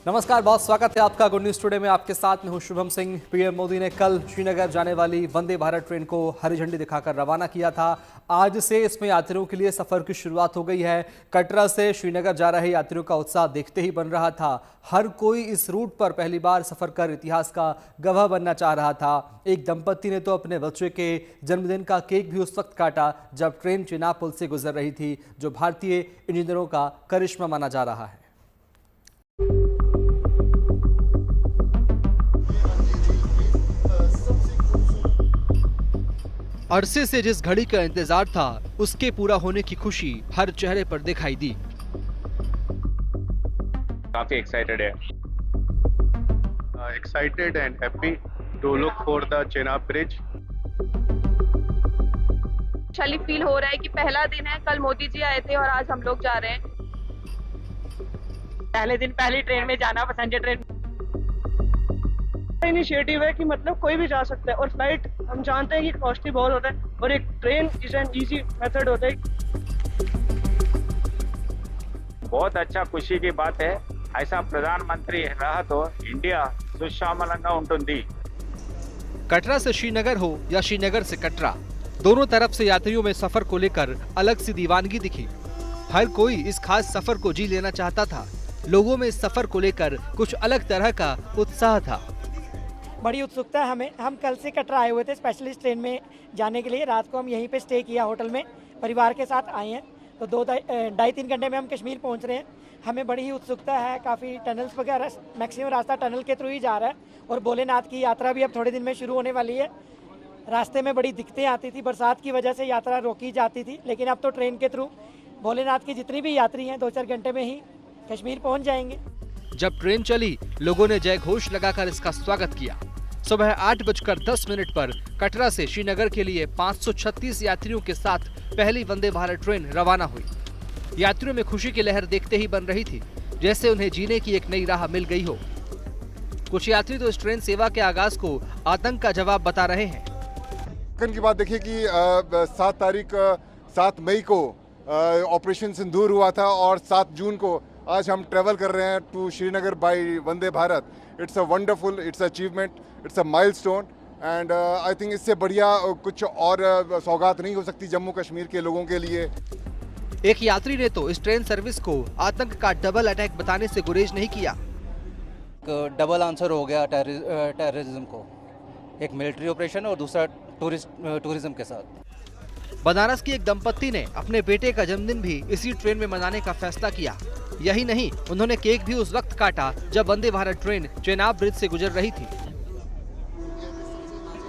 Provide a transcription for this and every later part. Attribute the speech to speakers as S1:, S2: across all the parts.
S1: नमस्कार, बहुत स्वागत है आपका गुड न्यूज टुडे में। आपके साथ में हूं शुभम सिंह। पीएम मोदी ने कल श्रीनगर जाने वाली वंदे भारत ट्रेन को हरी झंडी दिखाकर रवाना किया था। आज से इसमें यात्रियों के लिए सफर की शुरुआत हो गई है। कटरा से श्रीनगर जा रहे यात्रियों का उत्साह देखते ही बन रहा था। हर कोई इस रूट पर पहली बार सफर कर इतिहास का गवाह बनना चाह रहा था। एक दंपत्ति ने तो अपने बच्चे के जन्मदिन का केक भी उस वक्त काटा जब ट्रेन चेनाब पुल से गुजर रही थी, जो भारतीय इंजीनियरों का करिश्मा माना जा रहा है। अरसे से जिस घड़ी का इंतजार था, उसके पूरा होने की खुशी हर चेहरे पर दिखाई दी।
S2: काफी एक्साइटेड है।
S3: Excited and happy to look for the Chenab bridge.
S4: शली फील हो रहा है कि पहला दिन है, कल मोदी जी आए थे और आज हम लोग जा रहे हैं।
S5: पहले दिन पहली ट्रेन में जाना, पैसेंजर ट्रेन।
S6: इनिशिएटिव है कि मतलब कोई भी जा सकता है, और फ्लाइट हम जानते हैं कि कॉस्टली बहुत होता है, और एक train is an easy method होता है।
S2: बहुत अच्छा, खुशी की बात है। ऐसा प्रधानमंत्री रहा तो इंडिया सुशामलंगा उंटुंदी।
S1: कटरा से श्रीनगर हो या श्रीनगर से कटरा, दोनों तरफ से यात्रियों में सफर को लेकर अलग सी दीवानगी दिखी। हर कोई इस खास सफर को जी लेना चाहता था। लोगों में इस सफर को लेकर कुछ अलग तरह का उत्साह था।
S5: बड़ी उत्सुकता है हम कल से कटरा आए हुए थे स्पेशलिस्ट ट्रेन में जाने के लिए। रात को हम यहीं पे स्टे किया होटल में, परिवार के साथ आए हैं। तो 2-3 घंटे में हम कश्मीर पहुंच रहे हैं। हमें बड़ी ही उत्सुकता है। काफ़ी टनल्स वगैरह, मैक्सिमम रास्ता टनल के थ्रू ही जा रहा है, और भोलेनाथ की यात्रा भी अब थोड़े दिन में शुरू होने वाली है। रास्ते में बड़ी दिक्कतें आती थी, बरसात की वजह से यात्रा रोकी जाती थी, लेकिन अब तो ट्रेन के थ्रू भोलेनाथ की जितनी भी यात्री हैं 2-4 घंटे में ही कश्मीर पहुँच जाएंगे।
S1: जब ट्रेन चली, लोगों ने जय घोष लगाकर इसका स्वागत किया। सुबह 8:10 पर कटरा से श्रीनगर के लिए 536 यात्रियों के साथ पहली वंदे भारत ट्रेन रवाना हुई। यात्रियों में खुशी की लहर देखते ही बन रही थी, जैसे उन्हें जीने की एक नई राह मिल गई हो। कुछ यात्री तो इस ट्रेन सेवा के आगाज को आतंक का जवाब बता रहे हैं।
S7: की बात देखिए कि 7 मई को ऑपरेशन सिंदूर हुआ था, और 7 जून को आज हम ट्रेवल कर रहे हैं to Srinagar by Vande Bharat. It's a wonderful, it's achievement, it's a milestone, and I think इससे बढ़िया कुछ और सौगात नहीं हो सकती जम्मू कश्मीर के लोगों के लिए।
S1: एक यात्री ने तो इस ट्रेन सर्विस को आतंक का डबल अटैक बताने से गुरेज नहीं किया।
S8: डबल आंसर हो गया टेररिज्म को, एक मिलिट्री ऑपरेशन और दूसरा टूरिज्म के साथ।
S1: बनारस की एक दंपत्ति ने अपने बेटे का जन्मदिन भी इसी ट्रेन में मनाने का फैसला किया। यही नहीं, उन्होंने केक भी उस वक्त काटा जब वंदे भारत ट्रेन चेनाब ब्रिज से गुजर रही थी।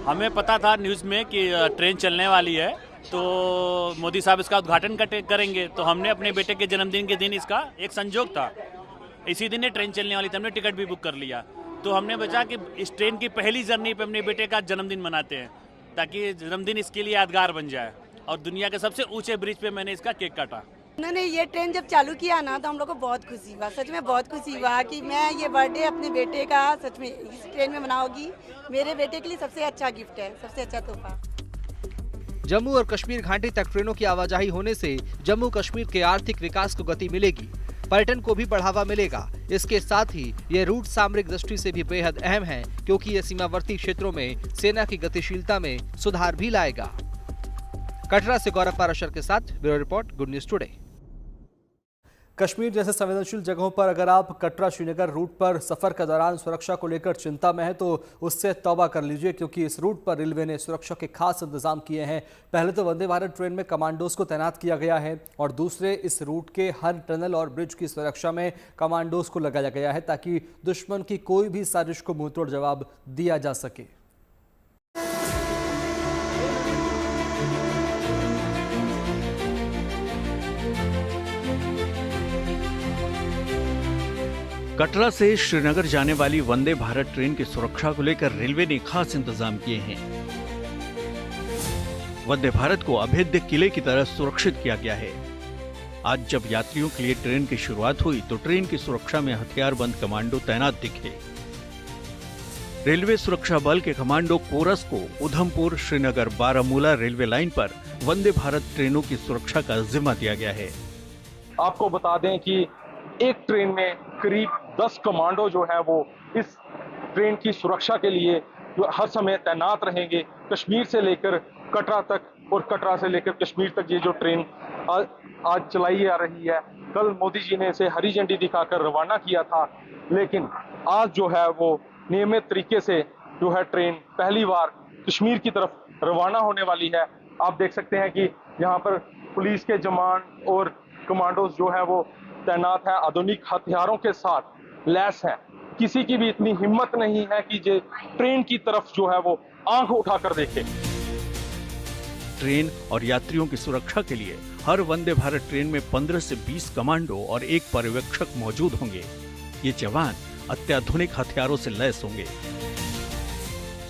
S9: हमें पता था न्यूज़ में कि ट्रेन चलने वाली है, तो मोदी साहब इसका उद्घाटन करेंगे, तो हमने अपने बेटे के जन्मदिन के दिन, इसका एक संजोग था, इसी दिन ये ट्रेन चलने वाली थी, हमने टिकट भी बुक कर लिया। तो हमने बचा कि इस ट्रेन की पहली जर्नी पे अपने बेटे का जन्मदिन मनाते हैं, ताकि जन्मदिन इसके लिए यादगार बन जाए। और दुनिया के सबसे ऊंचे ब्रिज पे मैंने इसका केक काटा।
S10: उन्होंने ये ट्रेन जब चालू किया ना, तो हम लोग को बहुत खुशी हुआ, सच में बहुत खुशी हुआ कि मैं ये बर्थडे अपने बेटे का सच में इस ट्रेन में मनाऊंगी। मेरे बेटे के लिए सबसे अच्छा गिफ्ट है, सबसे अच्छा तोहफा।
S1: जम्मू और कश्मीर घाटी तक ट्रेनों की आवाजाही होने से जम्मू कश्मीर के आर्थिक विकास को गति मिलेगी, पर्यटन को भी बढ़ावा मिलेगा। इसके साथ ही ये रूट सामरिक दृष्टि से भी बेहद अहम है, क्योंकि ये सीमावर्ती क्षेत्रों में सेना की गतिशीलता में सुधार भी लाएगा। कटरा से गौरव पाराशर के साथ bureau report, good news today. Kashmir जैसे संवेदनशील जगहों पर अगर आप कटरा श्रीनगर रूट पर सफर के दौरान सुरक्षा को लेकर चिंता में है, तो उससे तौबा कर लीजिए, क्योंकि इस रूट पर रेलवे ने सुरक्षा के खास इंतजाम किए हैं। पहले तो वंदे भारत ट्रेन में कमांडोज को तैनात किया गया है, और दूसरे इस रूट के हर टनल और ब्रिज की सुरक्षा में कमांडोज को लगाया गया है, ताकि दुश्मन की कोई भी साजिश को मुंहतोड़ जवाब दिया जा सके।
S11: कटरा से श्रीनगर जाने वाली वंदे भारत ट्रेन की सुरक्षा को लेकर रेलवे ने खास इंतजाम किए हैं। वंदे भारत को अभेद्य किले की तरह सुरक्षित किया गया है। आज जब यात्रियों के लिए ट्रेन की शुरुआत हुई, तो ट्रेन की सुरक्षा में हथियारबंद कमांडो तैनात दिखे। रेलवे सुरक्षा बल के कमांडो कोरस को उधमपुर, श्रीनगर, बारामूला रेलवे लाइन पर वंदे भारत ट्रेनों की सुरक्षा का जिम्मा दिया गया है।
S12: आपको बता दें कि एक ट्रेन में करीब 10 कमांडो जो है वो इस ट्रेन की सुरक्षा के लिए जो हर समय तैनात रहेंगे। कश्मीर से लेकर कटरा तक और कटरा से लेकर कश्मीर तक ये जो ट्रेन आज चलाई जा रही है, कल मोदी जी ने इसे हरी झंडी दिखाकर रवाना किया था, लेकिन आज जो है वो नियमित तरीके से जो है ट्रेन पहली बार कश्मीर की तरफ रवाना होने वाली है। आप देख सकते हैं कि यहाँ पर पुलिस के जवान और कमांडोज जो है वो तैनात है, आधुनिक हथियारों के साथ लैस है। किसी की भी इतनी हिम्मत नहीं है कि ये ट्रेन की तरफ जो है वो आंख उठाकर देखे।
S11: ट्रेन और यात्रियों की सुरक्षा के लिए हर वंदे भारत ट्रेन में 15 से 20 कमांडो और एक पर्यवेक्षक मौजूद होंगे। ये जवान अत्याधुनिक हथियारों से लैस होंगे।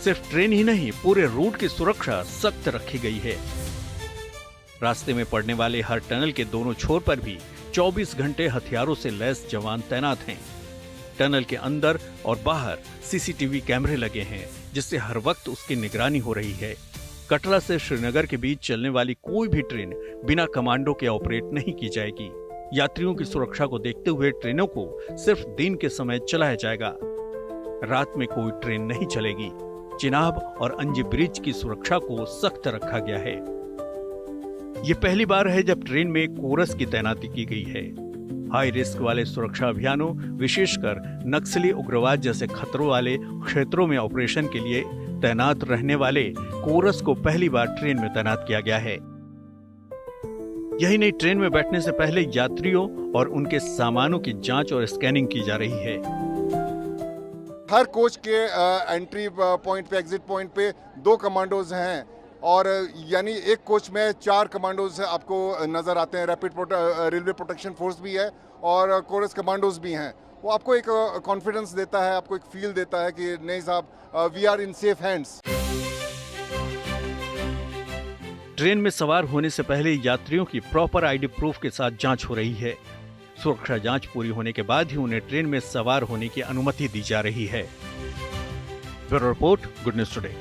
S11: सिर्फ ट्रेन ही नहीं, पूरे रूट की सुरक्षा सख्त रखी गई है। रास्ते में पड़ने वाले हर टनल के दोनों छोर पर भी 24 घंटे हथियारों से लैस जवान तैनात हैं। टनल के अंदर और बाहर सीसीटीवी कैमरे लगे हैं, जिससे हर वक्त उसकी निगरानी हो रही है। कटरा से श्रीनगर के बीच चलने वाली कोई भी ट्रेन बिना कमांडो के ऑपरेट नहीं की जाएगी। यात्रियों की सुरक्षा को देखते हुए ट्रेनों को सिर्फ दिन के समय चलाया जाएगा। रात में कोई ट्रेन नहीं चलेगी। चिनाब और अंजी ब्रिज की सुरक्षा को सख्त रखा गया है। ये पहली बार है जब ट्रेन में कोरस की तैनाती की गई है। हाई रिस्क वाले सुरक्षा अभियानों, विशेषकर नक्सली उग्रवाद जैसे खतरों वाले क्षेत्रों में ऑपरेशन के लिए तैनात रहने वाले कोरस को पहली बार ट्रेन में तैनात किया गया है। यही नहीं, ट्रेन में बैठने से पहले यात्रियों और उनके सामानों की जांच और स्कैनिंग की जा रही है।
S7: हर कोच के एंट्री पॉइंट पे, एग्जिट पॉइंट पे 2 कमांडोज हैं और यानी एक कोच में 4 कमांडोज आपको नजर आते हैं। रैपिड रेलवे प्रोटेक्शन फोर्स भी है और कोरस कमांडोज भी हैं। वो आपको एक कॉन्फिडेंस देता है, आपको एक फील देता है कि नहीं साहब, we are in safe hands.
S11: Train में सवार होने से पहले यात्रियों की प्रॉपर आईडी प्रूफ के साथ जांच हो रही है। सुरक्षा जांच पूरी होने के बाद ही उन्हें ट्रेन में सवार होने की अनुमति दी जा रही है। Bureau report, good news today.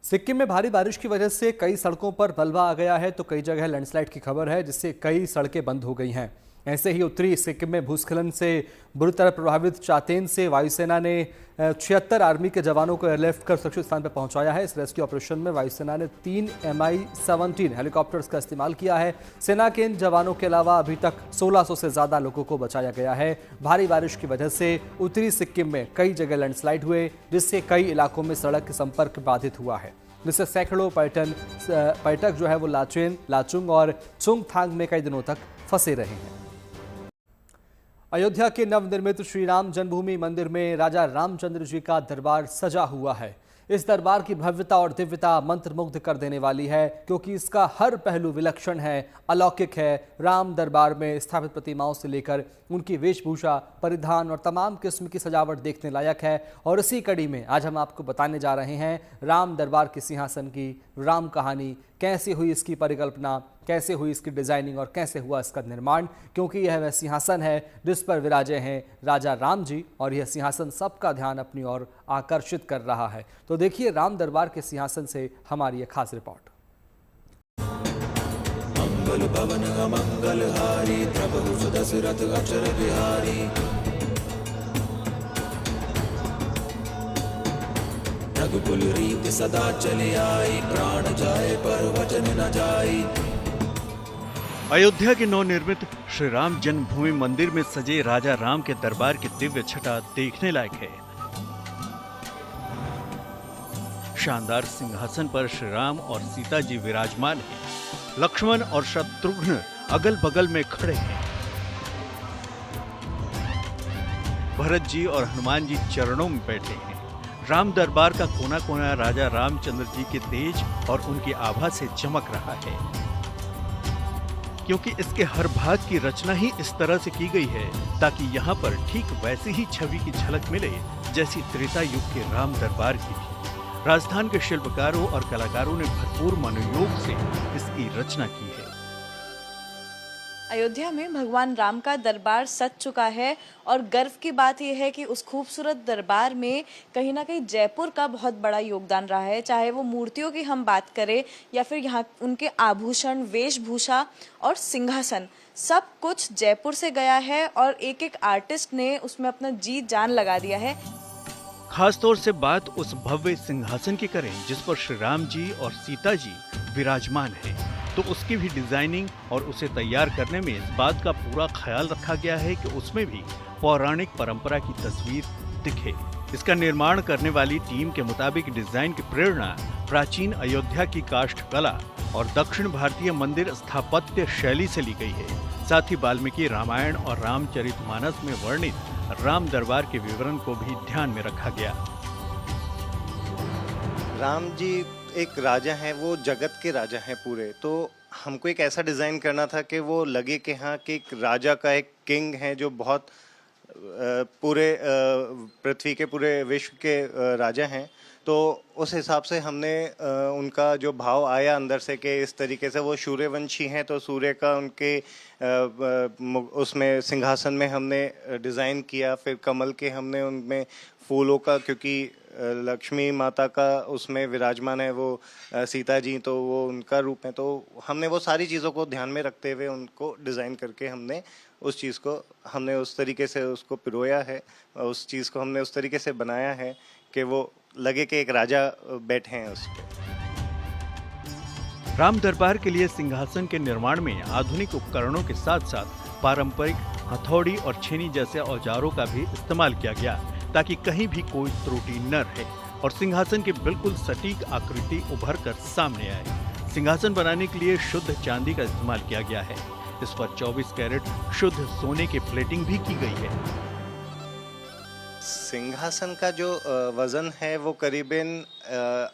S13: Sikkim में भारी बारिश की वजह से कई सड़कों पर मलबा आ गया है तो कई जगह लैंडस्लाइड की खबर है, जिससे कई सड़कें बंद हो गई हैं। ऐसे ही उत्तरी सिक्किम में भूस्खलन से बुरी तरह प्रभावित चातेन से वायुसेना ने 76 आर्मी के जवानों को एयरलिफ्ट कर सुरक्षित स्थान पर पहुंचाया है। इस रेस्क्यू ऑपरेशन में वायुसेना ने 3 Mi-17 हेलीकॉप्टर्स का इस्तेमाल किया है। सेना के इन जवानों के अलावा अभी तक 1600 से ज्यादा लोगों को बचाया गया है। भारी बारिश की वजह से उत्तरी सिक्किम में कई जगह लैंडस्लाइड हुए, जिससे कई इलाकों में सड़क संपर्क बाधित हुआ है, जिससे सैकड़ों पर्यटक जो है वो लाचेन, लाचुंग और चुंगथांग में कई दिनों तक फंसे रहे हैं। अयोध्या के नवनिर्मित श्री राम जन्मभूमि मंदिर में राजा रामचंद्र जी का दरबार सजा हुआ है। इस दरबार की भव्यता और दिव्यता मंत्रमुग्ध कर देने वाली है, क्योंकि इसका हर पहलू विलक्षण है, अलौकिक है। राम दरबार में स्थापित प्रतिमाओं से लेकर उनकी वेशभूषा, परिधान और तमाम किस्म की सजावट देखने लायक है। और इसी कड़ी में आज हम आपको बताने जा रहे हैं राम दरबार के सिंहासन की राम कहानी। कैसे हुई इसकी परिकल्पना, कैसे हुई इसकी डिजाइनिंग और कैसे हुआ इसका निर्माण, क्योंकि यह वह सिंहासन है जिस पर विराजे हैं राजा राम जी, और यह सिंहासन सबका ध्यान अपनी ओर आकर्षित कर रहा है। तो देखिए राम दरबार के सिंहासन से हमारी यह खास रिपोर्ट।
S14: मंगल भवन मंगलहारी प्रभु सुदशरथ अक्षर बिहारी, रघुकुल रीत सदा चले आई, प्राण जाए पर वचन न जाई।
S11: अयोध्या के नवनिर्मित श्री राम जन्मभूमि मंदिर में सजे राजा राम के दरबार की दिव्य छटा देखने लायक है। शानदार सिंहासन पर श्री राम और सीता जी विराजमान हैं। लक्ष्मण और शत्रुघ्न अगल बगल में खड़े हैं। भरत जी और हनुमान जी चरणों में बैठे हैं। राम दरबार का कोना कोना राजा रामचंद्र जी के तेज और उनकी आभा से चमक रहा है, क्योंकि इसके हर भाग की रचना ही इस तरह से की गई है ताकि यहाँ पर ठीक वैसी ही छवि की झलक मिले जैसी त्रेता युग के राम दरबार की थी। राजस्थान के शिल्पकारों और कलाकारों ने भरपूर मनोयोग से इसकी रचना की है।
S15: अयोध्या में भगवान राम का दरबार सज चुका है और गर्व की बात यह है कि उस खूबसूरत दरबार में कहीं ना कहीं जयपुर का बहुत बड़ा योगदान रहा है। चाहे वो मूर्तियों की हम बात करें या फिर यहाँ उनके आभूषण, वेशभूषा और सिंहासन, सब कुछ जयपुर से गया है और एक एक आर्टिस्ट ने उसमें अपना जी जान लगा दिया है।
S11: खास तौर से बात उस भव्य सिंहासन की करें जिस पर श्री राम जी और सीता जी विराजमान हैं, तो उसकी भी डिजाइनिंग और उसे तैयार करने में इस बात का पूरा ख्याल रखा गया है कि उसमें भी पौराणिक परंपरा की तस्वीर दिखे। इसका निर्माण करने वाली टीम के मुताबिक डिजाइन की प्रेरणा प्राचीन अयोध्या की काष्ठ कला और दक्षिण भारतीय मंदिर स्थापत्य शैली से ली गई है। साथ ही वाल्मीकि रामायण और रामचरितमानस में वर्णित राम दरबार के विवरण को भी ध्यान में रखा गया।
S16: राम जी एक राजा हैं, वो जगत के राजा हैं पूरे, तो हमको एक ऐसा डिज़ाइन करना था कि वो लगे कि हाँ कि एक राजा का एक किंग है जो बहुत पूरे पृथ्वी के, पूरे विश्व के राजा हैं। तो उस हिसाब से हमने उनका जो भाव आया अंदर से कि इस तरीके से वो सूर्यवंशी हैं, तो सूर्य का उनके उसमें सिंहासन में हमने डिज़ाइन किया। फिर कमल के हमने उनमें फूलों का, क्योंकि लक्ष्मी माता का उसमें विराजमान है वो सीता जी, तो वो उनका रूप है, तो हमने वो सारी चीज़ों को ध्यान में रखते हुए उनको डिज़ाइन करके हमने उस चीज़ को हमने उस तरीके से उसको पिरोया है, उस चीज़ को हमने उस तरीके से बनाया है कि वो लगे कि एक राजा बैठे हैं उस पर।
S11: राम दरबार के लिए सिंहासन के निर्माण में आधुनिक उपकरणों के साथ साथ पारंपरिक हथौड़ी और छेनी जैसे औजारों का भी इस्तेमाल किया गया ताकि कहीं भी कोई त्रुटि न रहे और सिंहासन की बिल्कुल सटीक आकृति उभर कर सामने आए। सिंहासन बनाने के लिए शुद्ध चांदी का इस्तेमाल किया गया है। इस पर 24 कैरेट शुद्ध सोने की प्लेटिंग भी की गई है।
S16: सिंहासन का जो वज़न है वो करीबन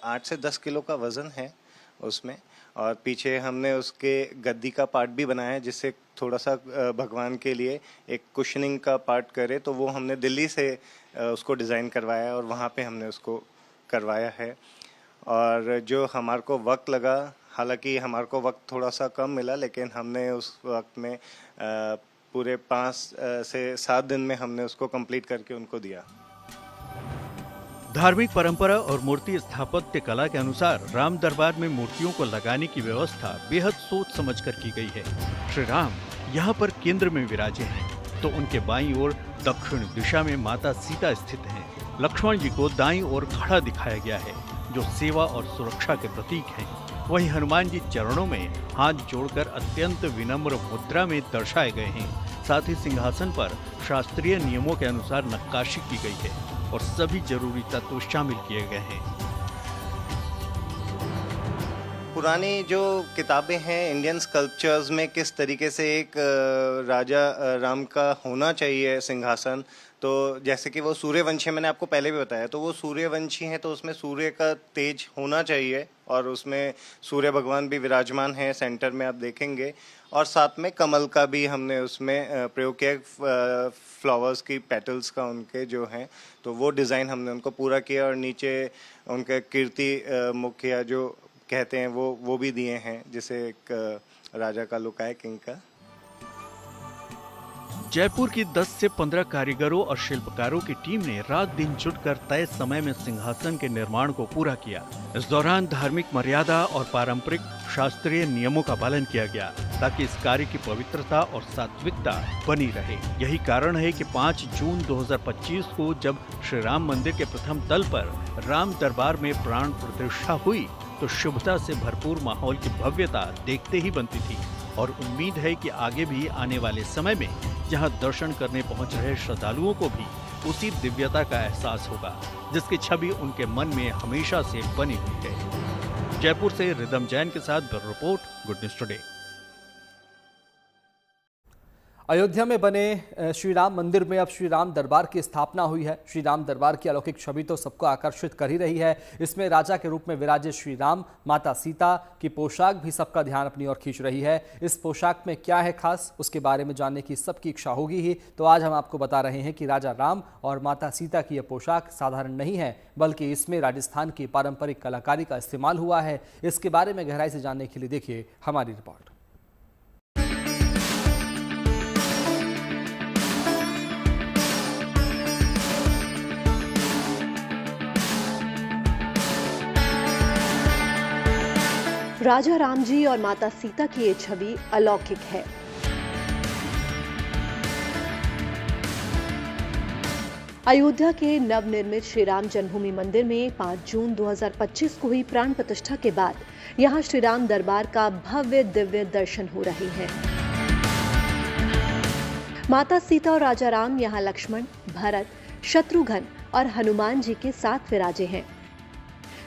S16: 8 से 10 किलो का वज़न है उसमें, और पीछे हमने उसके गद्दी का पार्ट भी बनाया है जिससे थोड़ा सा भगवान के लिए एक कुशनिंग का पार्ट करे, तो वो हमने दिल्ली से उसको डिज़ाइन करवाया और वहाँ पे हमने उसको करवाया है। और जो हमारे को वक्त लगा, हालांकि हमारे को वक्त थोड़ा सा कम मिला, लेकिन हमने उस वक्त में पूरे 5 से 7 दिन में हमने उसको कंप्लीट करके उनको दिया।
S11: धार्मिक परंपरा और मूर्ति स्थापत्य कला के अनुसार राम दरबार में मूर्तियों को लगाने की व्यवस्था बेहद सोच समझकर की गई है। श्री राम यहाँ पर केंद्र में विराजे हैं, तो उनके बाईं ओर दक्षिण दिशा में माता सीता स्थित हैं। लक्ष्मण जी को दाईं ओर खड़ा दिखाया गया है जो सेवा और सुरक्षा के प्रतीक हैं। वहीं हनुमान जी चरणों में हाथ जोड़कर अत्यंत विनम्र मुद्रा में दर्शाए गए हैं। साथ ही सिंहासन पर शास्त्रीय नियमों के अनुसार नक्काशी की गई है और सभी जरूरी तत्व शामिल किए गए हैं।
S16: पुरानी जो किताबें हैं इंडियन स्कल्पचर्स में किस तरीके से एक राजा राम का होना चाहिए सिंहासन, तो जैसे कि वो सूर्यवंशी, मैंने आपको पहले भी बताया, तो वो सूर्यवंशी हैं, तो उसमें सूर्य का तेज होना चाहिए और उसमें सूर्य भगवान भी विराजमान हैं सेंटर में, आप देखेंगे। और साथ में कमल का भी हमने उसमें प्रयोग किया, फ्लावर्स की पेटल्स का उनके जो हैं, तो वो डिज़ाइन हमने उनको पूरा किया। और नीचे उनके कीर्ति मुखिया जो कहते हैं वो भी दिए हैं, जिसे एक राजा का लुक है, किंग का।
S11: जयपुर की 10 से 15 कारीगरों और शिल्पकारों की टीम ने रात दिन जुटकर तय समय में सिंहासन के निर्माण को पूरा किया। इस दौरान धार्मिक मर्यादा और पारंपरिक शास्त्रीय नियमों का पालन किया गया ताकि इस कार्य की पवित्रता और सात्विकता बनी रहे। यही कारण है कि 5 जून 2025 को जब श्री राम मंदिर के प्रथम तल पर राम दरबार में प्राण प्रतिष्ठा हुई तो शुभता से भरपूर माहौल की भव्यता देखते ही बनती थी। और उम्मीद है कि आगे भी आने वाले समय में जहां दर्शन करने पहुंच रहे श्रद्धालुओं को भी उसी दिव्यता का एहसास होगा जिसकी छवि उनके मन में हमेशा से बनी हुई है। जयपुर से रिदम जैन के साथ bureau report, good news today.
S13: Ayodhya में बने श्री राम मंदिर में अब श्री राम दरबार की स्थापना हुई है। श्री राम दरबार की अलौकिक छवि तो सबको आकर्षित कर ही रही है। इसमें राजा के रूप में विराजे श्री राम, माता सीता की पोशाक भी सबका ध्यान अपनी ओर खींच रही है। इस पोशाक में क्या है खास, उसके बारे में जानने की सबकी इच्छा होगी ही, तो आज हम आपको बता रहे हैं कि राजा राम और माता सीता की यह पोशाक साधारण नहीं है, बल्कि इसमें राजस्थान की पारंपरिक कलाकारी का इस्तेमाल हुआ है। इसके बारे में गहराई से जानने के लिए देखिए हमारी रिपोर्ट।
S17: राजा राम जी और माता सीता की ये छवि अलौकिक है। अयोध्या के नवनिर्मित श्री राम जन्मभूमि मंदिर में 5 जून 2025 को हुई प्राण प्रतिष्ठा के बाद यहां श्री राम दरबार का भव्य दिव्य दर्शन हो रहे हैं। माता सीता और राजा राम यहां लक्ष्मण, भरत, शत्रुघ्न और हनुमान जी के साथ विराजे हैं।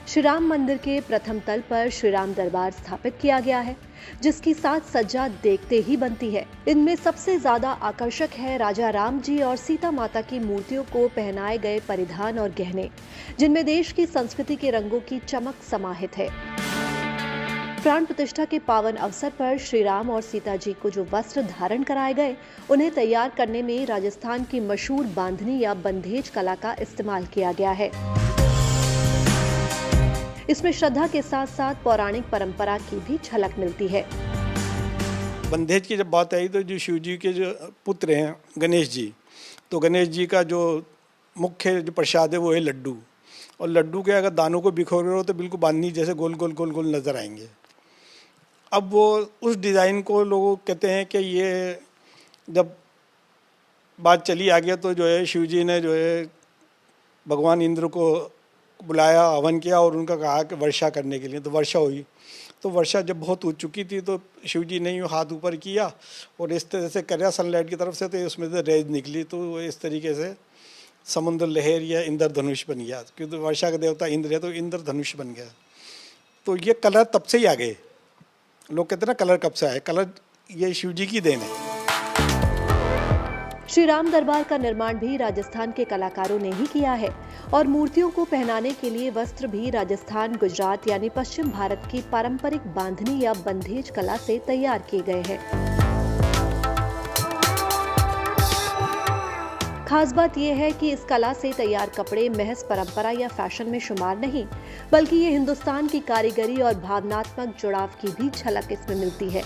S17: श्री राम मंदिर के प्रथम तल पर श्री राम दरबार स्थापित किया गया है, जिसकी साज सज्जा देखते ही बनती है। इनमें सबसे ज्यादा आकर्षक है राजा राम जी और सीता माता की मूर्तियों को पहनाए गए परिधान और गहने, जिनमें देश की संस्कृति के रंगों की चमक समाहित है। प्राण प्रतिष्ठा के पावन अवसर पर श्री राम और सीता जी को जो वस्त्र धारण कराए गए, उन्हें तैयार करने में राजस्थान की मशहूर बांधनी या बंधेज कला का इस्तेमाल किया गया है। इसमें श्रद्धा के साथ साथ पौराणिक परंपरा की भी झलक मिलती है।
S18: बंधेज की जब बात आई तो जो शिव जी के जो पुत्र हैं गणेश जी, तो गणेश जी का जो मुख्य जो प्रसाद है वो है लड्डू, और लड्डू के अगर दानों को बिखोरो तो बिल्कुल बांधनी जैसे गोल गोल गोल गोल नजर आएंगे। अब वो उस डिज़ाइन को लोग कहते हैं कि ये जब बात चली आगे तो जो है शिव जी ने जो है भगवान इंद्र को बुलाया, हवन किया और उनका कहा कि वर्षा करने के लिए, तो वर्षा हुई। तो वर्षा जब बहुत हो चुकी थी तो शिव जी ने यूँ हाथ ऊपर किया और इस तरह से कराया सनलाइट की तरफ से, तो उसमें से रेज निकली, तो इस तरीके से समुद्र लहर या इंद्रधनुष बन गया, क्योंकि वर्षा का देवता इंद्र है तो इंद्रधनुष बन गया। तो ये कलर तब से ही आ गए। लोग कहते हैं ना कलर कब से आए, कलर ये शिव जी की देन है।
S17: श्री राम दरबार का निर्माण भी राजस्थान के कलाकारों ने ही किया है और मूर्तियों को पहनाने के लिए वस्त्र भी राजस्थान, गुजरात यानी पश्चिम भारत की पारंपरिक बांधनी या बंधेज कला से तैयार किए गए हैं। खास बात यह है कि इस कला से तैयार कपड़े महज परंपरा या फैशन में शुमार नहीं, बल्कि ये हिंदुस्तान की कारीगरी और भावनात्मक जुड़ाव की भी झलक इसमें मिलती है।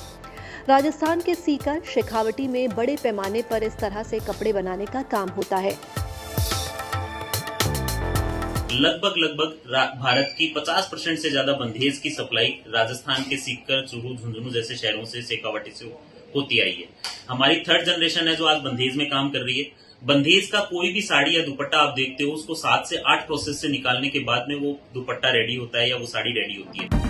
S17: राजस्थान के सीकर, शेखावटी में बड़े पैमाने पर इस तरह से कपड़े बनाने का काम होता है।
S19: लगभग भारत की 50% से ज्यादा बंधेज की सप्लाई राजस्थान के सीकर, चूरू, झुंझुनू जैसे शहरों से, शेखावटी से होती आई है। हमारी 3rd जनरेशन है जो आज बंधेज में काम कर रही है। बंधेज का कोई भी साड़ी या दुपट्टा आप देखते हो, उसको 7 से 8 प्रोसेस से निकालने के बाद में वो दुपट्टा रेडी होता है या वो साड़ी रेडी होती है।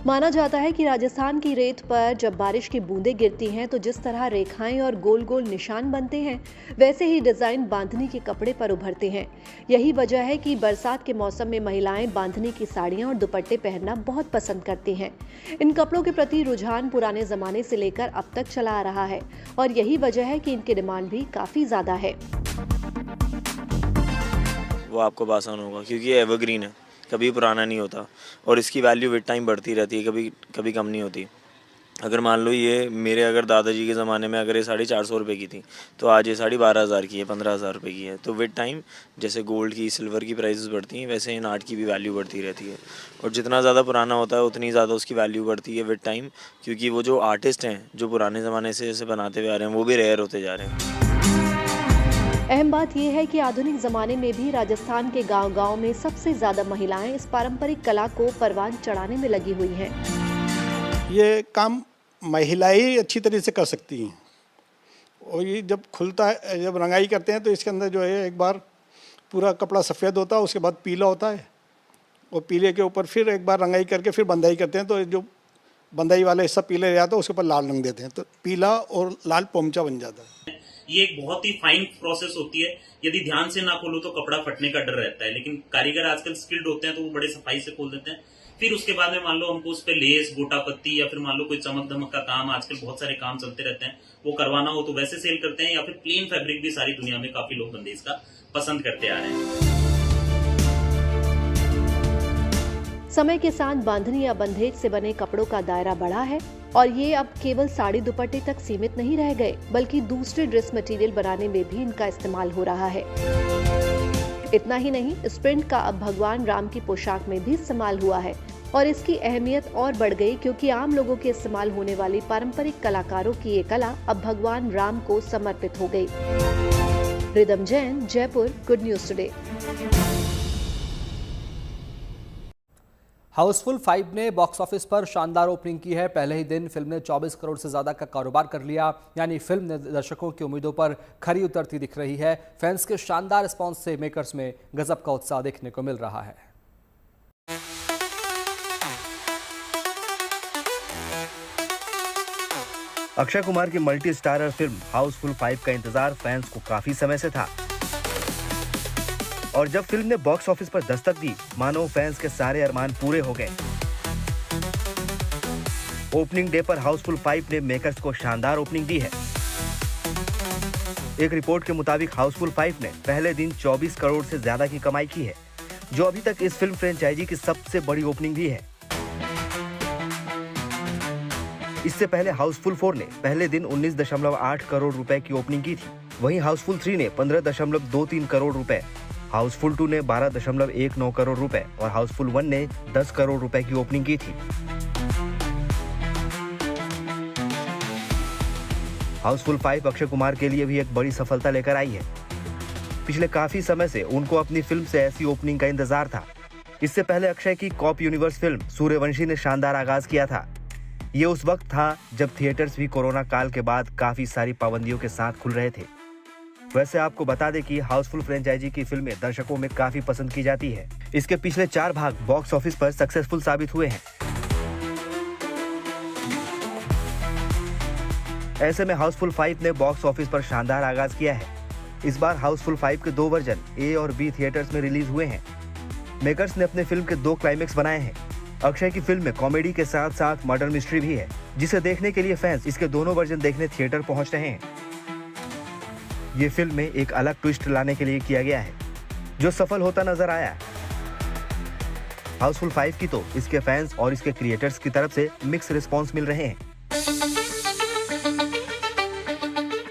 S17: माना जाता है कि राजस्थान की रेत पर जब बारिश की बूंदें गिरती हैं तो जिस तरह रेखाएं और गोल गोल निशान बनते हैं, वैसे ही डिजाइन बांधनी के कपड़े पर उभरते हैं। यही वजह है कि बरसात के मौसम में महिलाएं बांधनी की साड़ियां और दुपट्टे पहनना बहुत पसंद करती हैं। इन कपड़ों के प्रति रुझान पुराने जमाने से लेकर अब तक चला आ रहा है और यही वजह है कि इनकी डिमांड भी काफी ज्यादा है।
S20: वो आपको आसान होगा क्योंकि ये एवरग्रीन है, कभी पुराना नहीं होता और इसकी वैल्यू विद टाइम बढ़ती रहती है, कभी कम नहीं होती। अगर मान लो ये मेरे अगर दादाजी के ज़माने में अगर ये साड़ी 400 रुपये की थी तो आज ये साड़ी 12,000 की है, 15,000 रुपये की है। तो विद टाइम जैसे गोल्ड की, सिल्वर की प्राइसेस बढ़ती हैं, वैसे इन आर्ट की भी वैल्यू बढ़ती रहती है और जितना ज़्यादा पुराना होता है उतनी ज़्यादा उसकी वैल्यू बढ़ती है विद टाइम, क्योंकि वो जो आर्टिस्ट हैं जो पुराने ज़माने से इसे बनाते हुए आ रहे हैं वो भी रेयर होते जा रहे हैं।
S17: अहम बात यह है कि आधुनिक जमाने में भी राजस्थान के गांव-गांव में सबसे ज्यादा महिलाएं इस पारंपरिक कला को परवान चढ़ाने में लगी हुई हैं।
S18: ये काम महिलाएं अच्छी तरह से कर सकती हैं और ये जब खुलता है, जब रंगाई करते हैं तो इसके अंदर जो है एक बार पूरा कपड़ा सफ़ेद होता है, उसके बाद पीला होता है और पीले के ऊपर फिर एक बार रंगाई करके फिर बंदाई करते हैं। तो जो बंदाई वाला हिस्सा पीले रह जाता है उसके ऊपर लाल रंग देते हैं, तो पीला और लाल पोमचा बन जाता है।
S19: ये एक बहुत ही फाइन प्रोसेस होती है, यदि ध्यान से ना खोलो तो कपड़ा फटने का डर रहता है, लेकिन कारीगर आजकल स्किल्ड होते हैं तो वो बड़े सफाई से खोल देते हैं। फिर उसके बाद में मान लो हमको उस पर लेस, गोटा पत्ती या फिर मान लो कोई चमक धमक का काम, आजकल बहुत सारे काम चलते रहते हैं, वो करवाना हो तो वैसे सेल करते हैं या फिर प्लेन फैब्रिक भी सारी दुनिया में काफी लोग बंदेज का पसंद करते आ रहे हैं।
S17: समय के साथ बांधनी या बंधेज से बने कपड़ों का दायरा बढ़ा है और ये अब केवल साड़ी दुपट्टे तक सीमित नहीं रह गए, बल्कि दूसरे ड्रेस मटेरियल बनाने में भी इनका इस्तेमाल हो रहा है। इतना ही नहीं, इस प्रिंट का अब भगवान राम की पोशाक में भी इस्तेमाल हुआ है और इसकी अहमियत और बढ़ गई क्योंकि आम लोगों के इस्तेमाल होने वाली पारंपरिक कलाकारों की ये कला अब भगवान राम को समर्पित हो गई। Rhythm Jain, Jaipur, good news today.
S13: Housefull 5 ने बॉक्स ऑफिस पर शानदार ओपनिंग की है। पहले ही दिन फिल्म ने 24 करोड़ से ज्यादा का कारोबार कर लिया, यानी फिल्म ने दर्शकों की उम्मीदों पर खरी उतरती दिख रही है। फैंस के शानदार रिस्पांस से मेकर्स में गजब का उत्साह देखने को मिल रहा है।
S21: अक्षय कुमार की मल्टी स्टारर फिल्म हाउसफुल 5 का इंतजार फैंस को काफी समय से था और जब फिल्म ने बॉक्स ऑफिस पर दस्तक दी, मानो फैंस के सारे अरमान पूरे हो गए। ओपनिंग डे पर हाउसफुल 5 ने मेकर्स को शानदार ओपनिंग दी है। एक रिपोर्ट के मुताबिक हाउसफुल 5 ने पहले दिन 24 करोड़ से ज्यादा की कमाई की है, जो अभी तक इस फिल्म फ्रेंचाइजी की सबसे बड़ी ओपनिंग भी है। इससे पहले हाउसफुल 4 ने पहले दिन 19.8 करोड़ रुपए की ओपनिंग की थी। वहीं हाउसफुल 3 ने 15.23 करोड़ रुपए, हाउसफुल 2 ने 12.19 करोड़ रुपए और हाउसफुल 1 ने 10 करोड़ रुपए की ओपनिंग की थी। हाउसफुल 5 अक्षय कुमार के लिए भी एक बड़ी सफलता लेकर आई है। पिछले काफी समय से उनको अपनी फिल्म से ऐसी ओपनिंग का इंतजार था। इससे पहले अक्षय की कॉप यूनिवर्स फिल्म सूर्यवंशी ने शानदार आगाज किया था। ये उस वक्त था जब थिएटर्स भी कोरोना काल के बाद काफी सारी पाबंदियों के साथ खुल रहे थे। वैसे आपको बता दें कि हाउसफुल फ्रेंचाइजी की फिल्में दर्शकों में काफी पसंद की जाती है। इसके पिछले 4 भाग बॉक्स ऑफिस पर सक्सेसफुल साबित हुए हैं। ऐसे में हाउसफुल 5 ने बॉक्स ऑफिस पर शानदार आगाज किया है। इस बार हाउसफुल 5 के 2 वर्जन ए और बी थिएटर्स में रिलीज हुए हैं। मेकर्स ने अपने फिल्म के 2 क्लाइमेक्स बनाए हैं। अक्षय की फिल्म में कॉमेडी के साथ साथ मर्डर मिस्ट्री भी है, जिसे देखने के लिए फैंस इसके दोनों वर्जन देखने थिएटर पहुंच रहे हैं। ये फिल्म में एक अलग ट्विस्ट लाने के लिए किया गया है, जो सफल होता नजर आया। हाउसफुल 5 की तो इसके फैंस और इसके क्रिएटर्स की तरफ से मिक्स रिस्पांस मिल रहे हैं।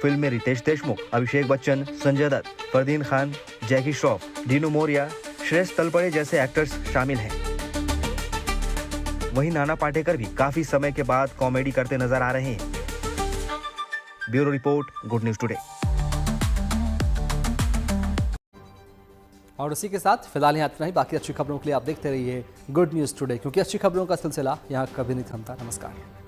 S21: फिल्म में रितेश देशमुख, अभिषेक बच्चन, संजय दत्त, फरदीन खान, जैकी श्रॉफ, दीनू मोरिया, श्रेयस तलपड़े जैसे एक्टर्स शामिल हैं। वहीं नाना पाटेकर भी काफी समय के बाद कॉमेडी करते नजर आ रहे हैं। Bureau report, good news today.
S13: और इसी के साथ फिलहाल यहाँ इतना ही। बाकी अच्छी खबरों के लिए आप देखते रहिए गुड न्यूज टुडे, क्योंकि अच्छी खबरों का सिलसिला यहाँ कभी नहीं थमता। नमस्कार।